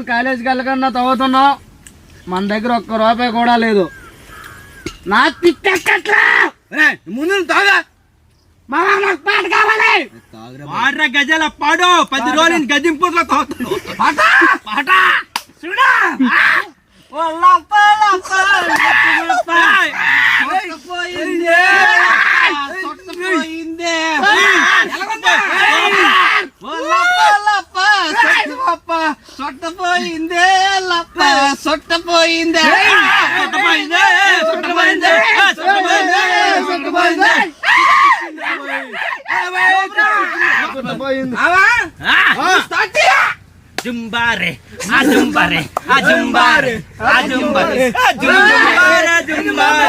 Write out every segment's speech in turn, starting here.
కాలేజీకి వెళ్ళకుండా తవ్వుతున్నావు, మన దగ్గర ఒక్క రూపాయి కూడా లేదు. నా తిట్టట్లా ముందు తాగా పాట కావాలి. పాడరా గజల పాడు 10 రోజులు గజింపులో తాగుతాను. పాట చూడా సొట్టపోయిందే లప్ప సొట్టపోయిందే సొట్టపోయిందే సొట్టపోయిందే సొట్టపోయిందే జుంబారే ఆ జుంబారే ఆ జుంబారే ఆ జుంబారే జుంబారే జుంబారే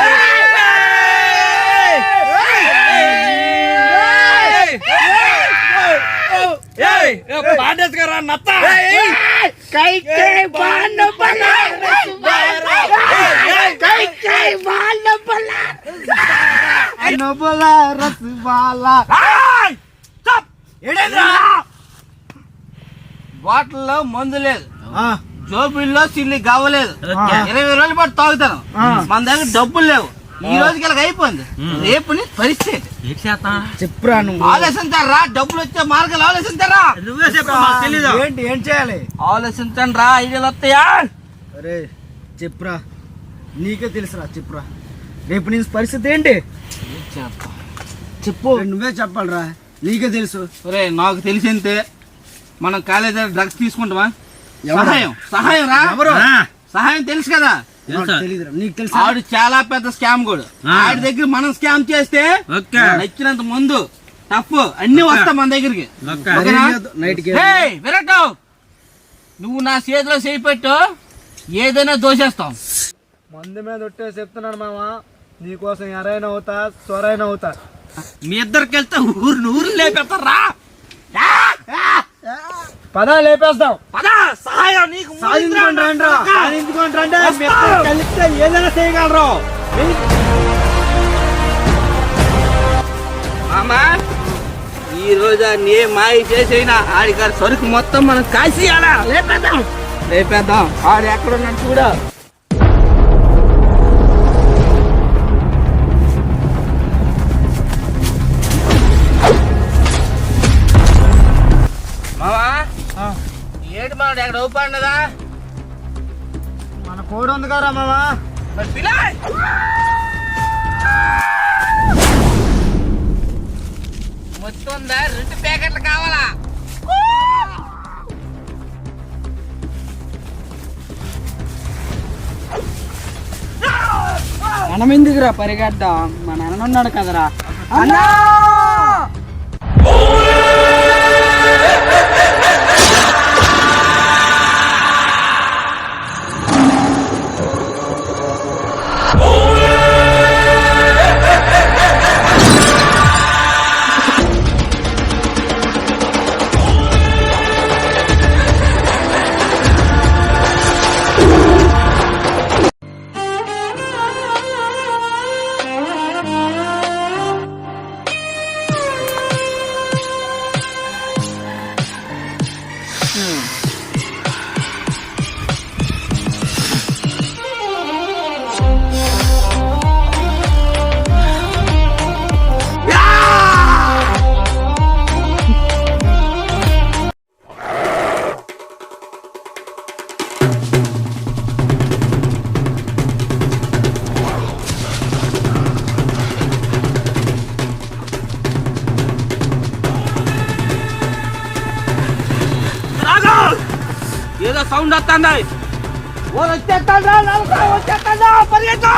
పాడేసుకరా నత్త కై కై బాన్న బల కై కై బాన్న బల నబల రసబాల బాటిల్లో మందు లేదు, జోబుల్లో సిల్లి గవ్వలేదు. 20 రోజుల పాటు తాగుతాను. మన దగ్గర డబ్బులు లేవు. ఈ రోజుకి ఇలా అయిపోయింది. రేపు పరిస్థితి చెప్పురా నువ్వు. ఆలోచించారా రా, డబ్బులు వచ్చే మార్గాలు ఆలోచించారా. నువ్వే చెప్పు, తెలీదు. ఏంటి ఏం చేయాలి? ఆలోచించండి రా, ఐడియాలు వస్తాయా. అరే చెప్పురా, నీకే తెలుసురా. చెప్పురా, రేపు నీ పరిస్థితి ఏంటి చెప్పు. నువ్వే చెప్పాలరా, నీకే తెలుసు. ఒరే నాకు తెలిసింతే, మనం కాలేజీ డ్రగ్స్ తీసుకుంటామా? సహాయం సహాయం రా. సహాయం తెలుసు కదా. నీకు తెలుసు, ఆడు చాలా పెద్ద స్కామ్ కూడా. ఆడి దగ్గర మనం స్కామ్ చేస్తే నచ్చినంత ముందు టఫ్ అన్ని వస్తా మన దగ్గరికి. విరాట్, నువ్వు నా చేతిలో చేయి పెట్టు, ఏదైనా దోషేస్తాం. మందు మీద ఒట్టే చెప్తున్నాను మామ, నీకోసం ఎరైనా అవుతా సొరైనా అవుతా. మీ ఇద్దరికి వెళ్తే ఊరు లేపేస్తారా. పదా లేపేస్తాం. పదా సహాయం నీకు కలిస్తే ఏదైనా చేయగలరు. మామా ఈ రోజు నే మాయ చేసైనా ఆడిగారి సరుకు మొత్తం మనం కాసి లేపేద్దాం. ఆడు ఎక్కడున్నాడు చూడ. మామా ఏడు మాడు ఎక్కడ ఊపండదా? మన కోడి ఉంది కదా మామా. మొత్తం 2 ప్యాకెట్లు కావాలా? మనం ఎందుకురా పరిగెద్దాం, మా నాన్న ఉన్నాడు కదరా. సౌండ్ వస్తుంది వచ్చేస్తాడా పరిగెత్తు